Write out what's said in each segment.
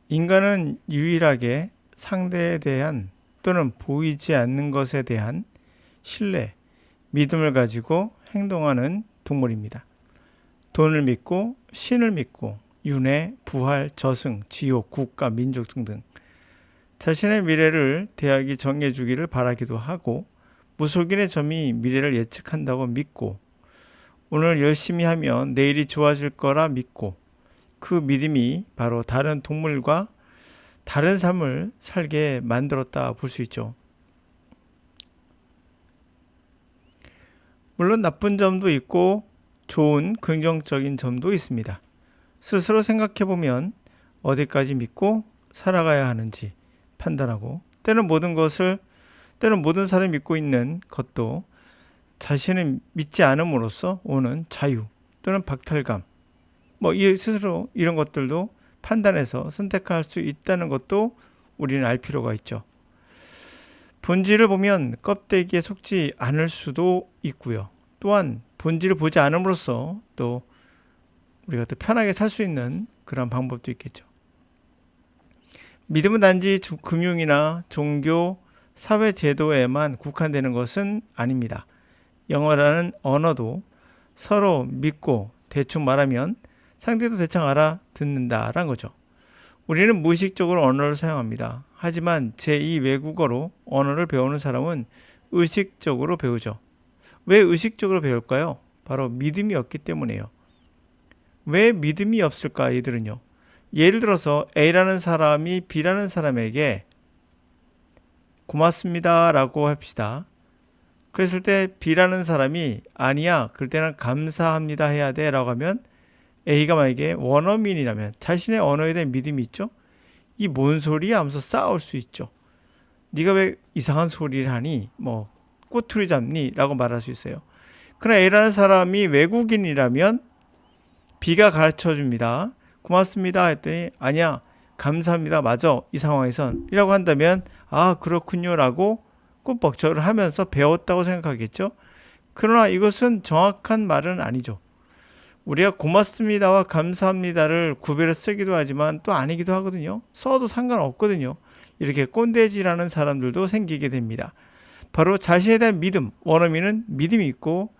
인간은 유일하게 상대에 대한 또는 보이지 않는 것에 대한 신뢰, 믿음을 가지고 행동하는 동물입니다. 돈을 믿고 신을 믿고 윤회, 부활, 저승, 지옥, 국가, 민족 등등 자신의 미래를 대학이 정해주기를 바라기도 하고 무속인의 점이 미래를 예측한다고 믿고 오늘 열심히 하면 내일이 좋아질 거라 믿고 그 믿음이 바로 다른 동물과 다른 삶을 살게 만들었다 볼 수 있죠. 물론 나쁜 점도 있고 좋은 긍정적인 점도 있습니다. 스스로 생각해보면 어디까지 믿고 살아가야 하는지 판단하고 때는 모든 사람이 믿고 있는 것도 자신은 믿지 않음으로써 오는 자유 또는 박탈감 스스로 이런 것들도 판단해서 선택할 수 있다는 것도 우리는 알 필요가 있죠. 본질을 보면 껍데기에 속지 않을 수도 있고요. 또한 본질을 보지 않음으로써 또 우리가 더 편하게 살 수 있는 그런 방법도 있겠죠. 믿음은 단지 금융이나 종교, 사회 제도에만 국한되는 것은 아닙니다. 영어라는 언어도 서로 믿고 대충 말하면 상대도 대충 알아듣는다라는 거죠. 우리는 무의식적으로 언어를 사용합니다. 하지만 제2 외국어로 언어를 배우는 사람은 의식적으로 배우죠. 왜 의식적으로 배울까요? 바로 믿음이 없기 때문이에요. 왜 믿음이 없을까 이들은요? 예를 들어서 A라는 사람이 B라는 사람에게 고맙습니다 라고 합시다. 그랬을 때 B라는 사람이 아니야 그럴 때는 감사합니다 해야 돼 라고 하면 A가 만약에 원어민이라면 자신의 언어에 대한 믿음이 있죠. 이 뭔 소리야 하면서 싸울 수 있죠. 네가 왜 이상한 소리를 하니 꼬투리 잡니 라고 말할 수 있어요. 그러나 A라는 사람이 외국인이라면 B가 가르쳐 줍니다. 고맙습니다 했더니 아니야 감사합니다 맞아 이 상황에선 이라고 한다면 아 그렇군요 라고 꾹벅절을 하면서 배웠다고 생각하겠죠. 그러나 이것은 정확한 말은 아니죠. 우리가 고맙습니다와 감사합니다를 구별해 쓰기도 하지만 또 아니기도 하거든요. 써도 상관없거든요. 이렇게 꼰대질하는 사람들도 생기게 됩니다. 바로 자신에 대한 믿음, 원어민은 믿음이 있고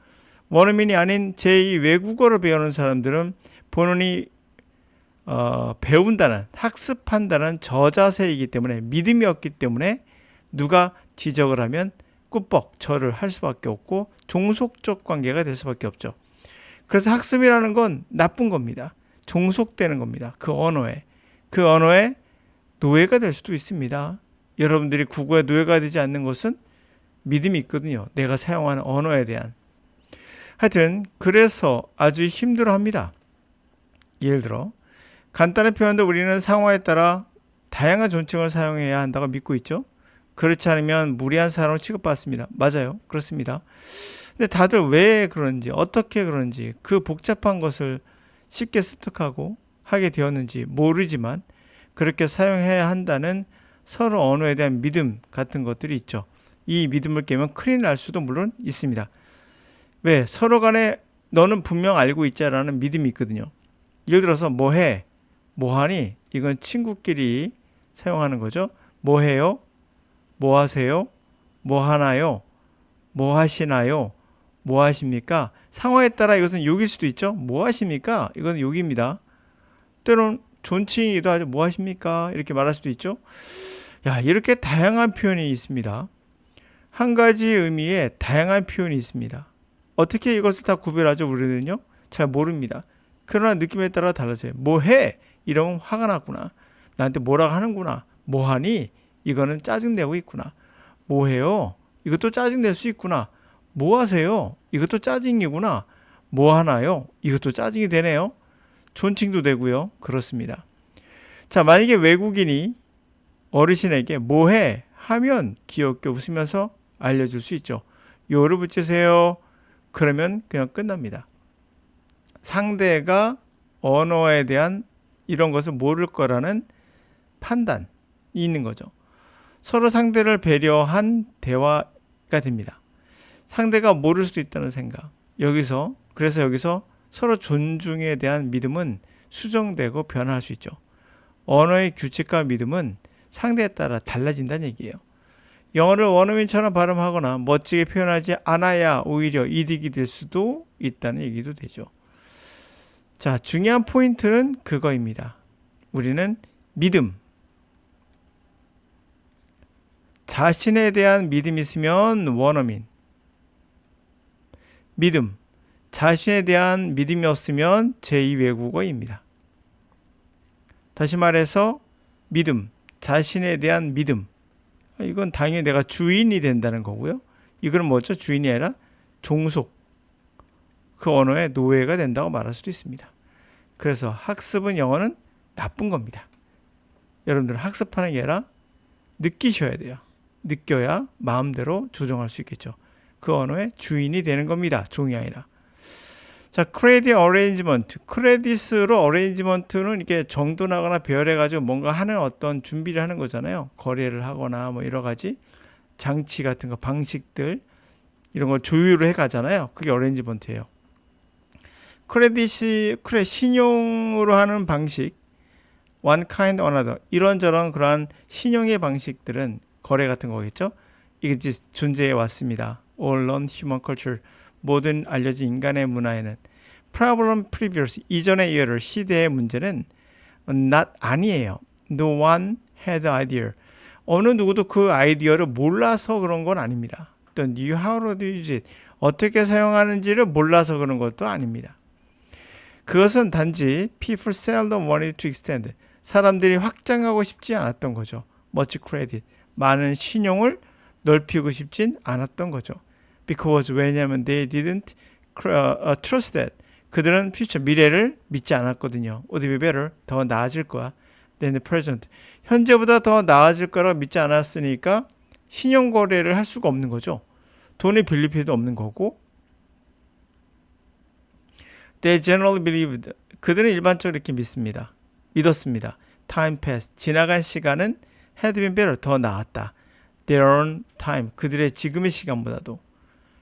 원어민이 아닌 제2 외국어를 배우는 사람들은 본인이 배운다는 학습한다는 저자세이기 때문에 믿음이 없기 때문에 누가 지적을 하면 꾸벅 절을 할 수밖에 없고 종속적 관계가 될 수밖에 없죠. 그래서 학습이라는 건 나쁜 겁니다. 종속되는 겁니다. 그 언어에 노예가 될 수도 있습니다. 여러분들이 국어의 노예가 되지 않는 것은 믿음이 있거든요. 내가 사용하는 언어에 대한. 하여튼 그래서 아주 힘들어합니다. 예를 들어 간단한 표현도 우리는 상황에 따라 다양한 존칭을 사용해야 한다고 믿고 있죠. 그렇지 않으면 무례한 사람으로 취급받습니다. 맞아요. 그렇습니다. 근데 다들 왜 그런지 어떻게 그런지 그 복잡한 것을 쉽게 습득하고 하게 되었는지 모르지만 그렇게 사용해야 한다는 서로 언어에 대한 믿음 같은 것들이 있죠. 이 믿음을 깨면 큰일 날 수도 물론 있습니다. 왜? 서로 간에 너는 분명 알고 있자라는 믿음이 있거든요. 예를 들어서 뭐해? 뭐하니? 이건 친구끼리 사용하는 거죠. 뭐해요? 뭐하세요? 뭐하나요? 뭐하시나요? 뭐하십니까? 상황에 따라 이것은 욕일 수도 있죠. 뭐하십니까? 이건 욕입니다. 때로는 존칭이기도 하죠. 뭐하십니까? 이렇게 말할 수도 있죠. 이렇게 다양한 표현이 있습니다. 한 가지 의미의 다양한 표현이 있습니다. 어떻게 이것을 다 구별하죠? 우리는요. 잘 모릅니다. 그러나 느낌에 따라 달라져요. 뭐해? 이러면 화가 났구나. 나한테 뭐라고 하는구나. 뭐하니? 이거는 짜증내고 있구나. 뭐해요? 이것도 짜증낼 수 있구나. 뭐하세요? 이것도 짜증이구나. 뭐하나요? 이것도 짜증이 되네요. 존칭도 되고요. 그렇습니다. 자, 만약에 외국인이 어르신에게 뭐해? 하면 귀엽게 웃으면서 알려줄 수 있죠. 요를 붙이세요. 그러면 그냥 끝납니다. 상대가 언어에 대한 이런 것을 모를 거라는 판단이 있는 거죠. 서로 상대를 배려한 대화가 됩니다. 상대가 모를 수도 있다는 생각. 그래서 여기서 서로 존중에 대한 믿음은 수정되고 변화할 수 있죠. 언어의 규칙과 믿음은 상대에 따라 달라진다는 얘기예요. 영어를 원어민처럼 발음하거나 멋지게 표현하지 않아야 오히려 이득이 될 수도 있다는 얘기도 되죠. 자, 중요한 포인트는 그거입니다. 우리는 믿음, 자신에 대한 믿음이 있으면 원어민, 믿음, 자신에 대한 믿음이 없으면 제2외국어입니다. 다시 말해서 믿음, 자신에 대한 믿음, 이건 당연히 내가 주인이 된다는 거고요. 이건 뭐죠? 주인이 아니라 종속, 그 언어의 노예가 된다고 말할 수도 있습니다. 그래서 학습은 영어는 나쁜 겁니다. 여러분들은 학습하는 게 아니라 느끼셔야 돼요. 느껴야 마음대로 조정할 수 있겠죠. 그 언어의 주인이 되는 겁니다. 종이 아니라. 자, 크레딧 어레인지먼트. 크레딧으로 어레인지먼트는 이렇게 정돈하거나 배열해가지고 뭔가 하는 어떤 준비를 하는 거잖아요. 거래를 하거나 뭐 여러 가지 장치 같은 거, 방식들, 이런 걸 조율을 해 가잖아요. 그게 어레인지먼트예요. 신용으로 하는 방식, one kind another, 이런저런 그러한 신용의 방식들은 거래 같은 거겠죠. 이게 이제 존재해 왔습니다. All known human culture, 모든 알려진 인간의 문화에는 problem previous, 이전의 이어를 시대의 문제는 not 아니에요. No one had idea. 어느 누구도 그 아이디어를 몰라서 그런 건 아닙니다. 또 knew how to use it, 어떻게 사용하는지를 몰라서 그런 것도 아닙니다. 그것은 단지 people seldom wanted to extend, 사람들이 확장하고 싶지 않았던 거죠. much credit, 많은 신용을 넓히고 싶진 않았던 거죠. Because 왜냐하면 they didn't trust that, 그들은 future, 미래를 믿지 않았거든요. Would be better, 더 나아질 거야. than the present, 현재보다 더 나아질 거라고 믿지 않았으니까 신용 거래를 할 수가 없는 거죠. 돈을 빌릴 필요도 없는 거고. They generally believed, 그들은 일반적으로 이렇게 믿었습니다. Time passed, 지나간 시간은 had been better, 더 나았다. Their own time, 그들의 지금의 시간보다도.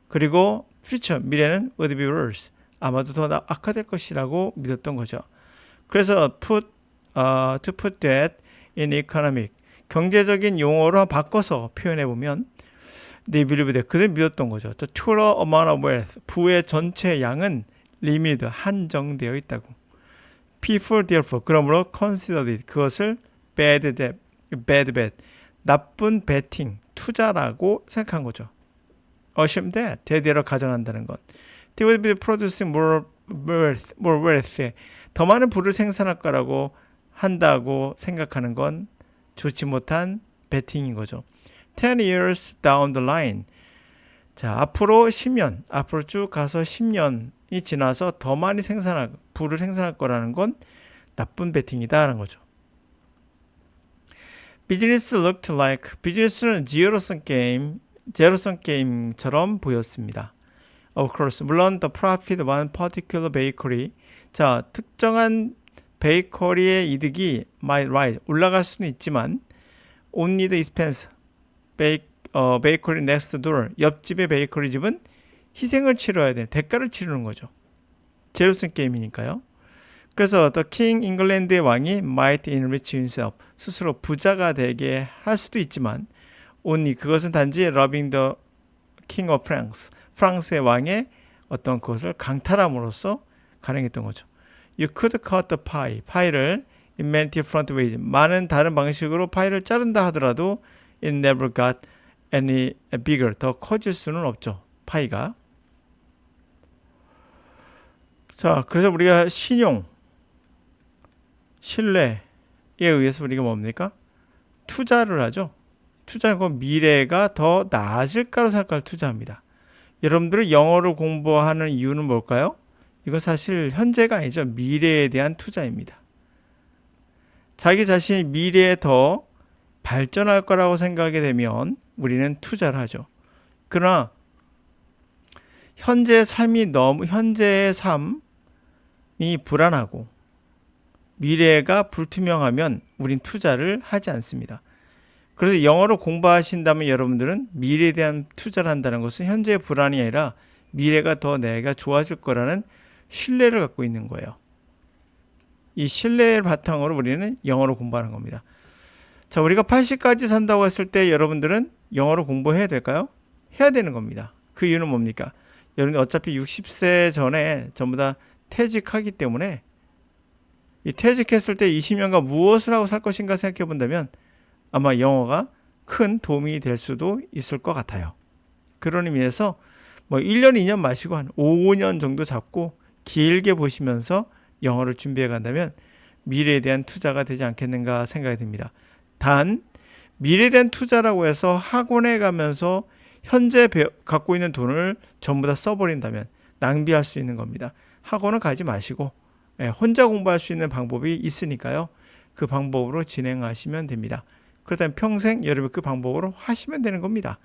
그리고 future, 미래는 would be worse, 아마도 더 악화될 것이라고 믿었던 거죠. 그래서 to put that in economic, 경제적인 용어로 바꿔서 표현해보면 they believed that, 그들 믿었던 거죠. The total amount of wealth, 부의 전체 양은 limited, 한정되어 있다고. People therefore, 그러므로 considered it, 그것을 bad bet, 나쁜 베팅, 투자라고 생각한 거죠. assume that, 대대로 가정한다는 것. They would be producing more wealth, 더 많은 부를 생산할 거라고 한다고 생각하는 건 좋지 못한 베팅인 거죠. 10 years down the line, 자, 앞으로 10년, 앞으로 쭉 가서 10년이 지나서 더 많이 부를 생산할 거라는 건 나쁜 베팅이다라는 거죠. Business looked like, 비즈니스는 제로섬 게임처럼 보였습니다. Of course, 물론 the profit of one particular bakery, 자, 특정한 베이커리의 이득이 might rise, 올라갈 수는 있지만 only the expense, bakery next door, 옆집의 베이커리 집은 희생을 치러야 돼, 대가를 치르는 거죠. 제로섬 게임이니까요. 그래서 the king, 잉글랜드의 왕이 might enrich himself, 스스로 부자가 되게 할 수도 있지만 only, 그것은 단지 loving the king of France, 프랑스의 왕의 어떤 것을 강탈함으로써 가능했던 거죠. You could cut the pie, 파이를 in many different ways, 많은 다른 방식으로 파이를 자른다 하더라도 it never got any bigger, 더 커질 수는 없죠, 파이가. 자, 그래서 우리가 신용, 신뢰에 의해서 우리가 뭡니까? 투자를 하죠. 투자는 그 미래가 더 나아질까로 생각할 투자합니다. 여러분들이 영어를 공부하는 이유는 뭘까요? 이건 사실 현재가 아니죠. 미래에 대한 투자입니다. 자기 자신이 미래에 더 발전할 거라고 생각하게 되면 우리는 투자를 하죠. 그러나 현재의 삶이 불안하고 미래가 불투명하면 우린 투자를 하지 않습니다. 그래서 영어를 공부하신다면 여러분들은 미래에 대한 투자를 한다는 것은 현재의 불안이 아니라 미래가 더 내가 좋아질 거라는 신뢰를 갖고 있는 거예요. 이 신뢰를 바탕으로 우리는 영어를 공부하는 겁니다. 자, 우리가 80까지 산다고 했을 때 여러분들은 영어를 공부해야 될까요? 해야 되는 겁니다. 그 이유는 뭡니까? 여러분 어차피 60세 전에 전부 다 퇴직하기 때문에 이 퇴직했을 때 20년간 무엇을 하고 살 것인가 생각해 본다면 아마 영어가 큰 도움이 될 수도 있을 것 같아요. 그런 의미에서 뭐 1년, 2년 마시고 한 5년 정도 잡고 길게 보시면서 영어를 준비해 간다면 미래에 대한 투자가 되지 않겠는가 생각이 듭니다. 단 미래에 대한 투자라고 해서 학원에 가면서 현재 갖고 있는 돈을 전부 다 써버린다면 낭비할 수 있는 겁니다. 학원은 가지 마시고 혼자 공부할 수 있는 방법이 있으니까요. 그 방법으로 진행하시면 됩니다. 그렇다면 평생 여러분 그 방법으로 하시면 되는 겁니다.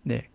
네.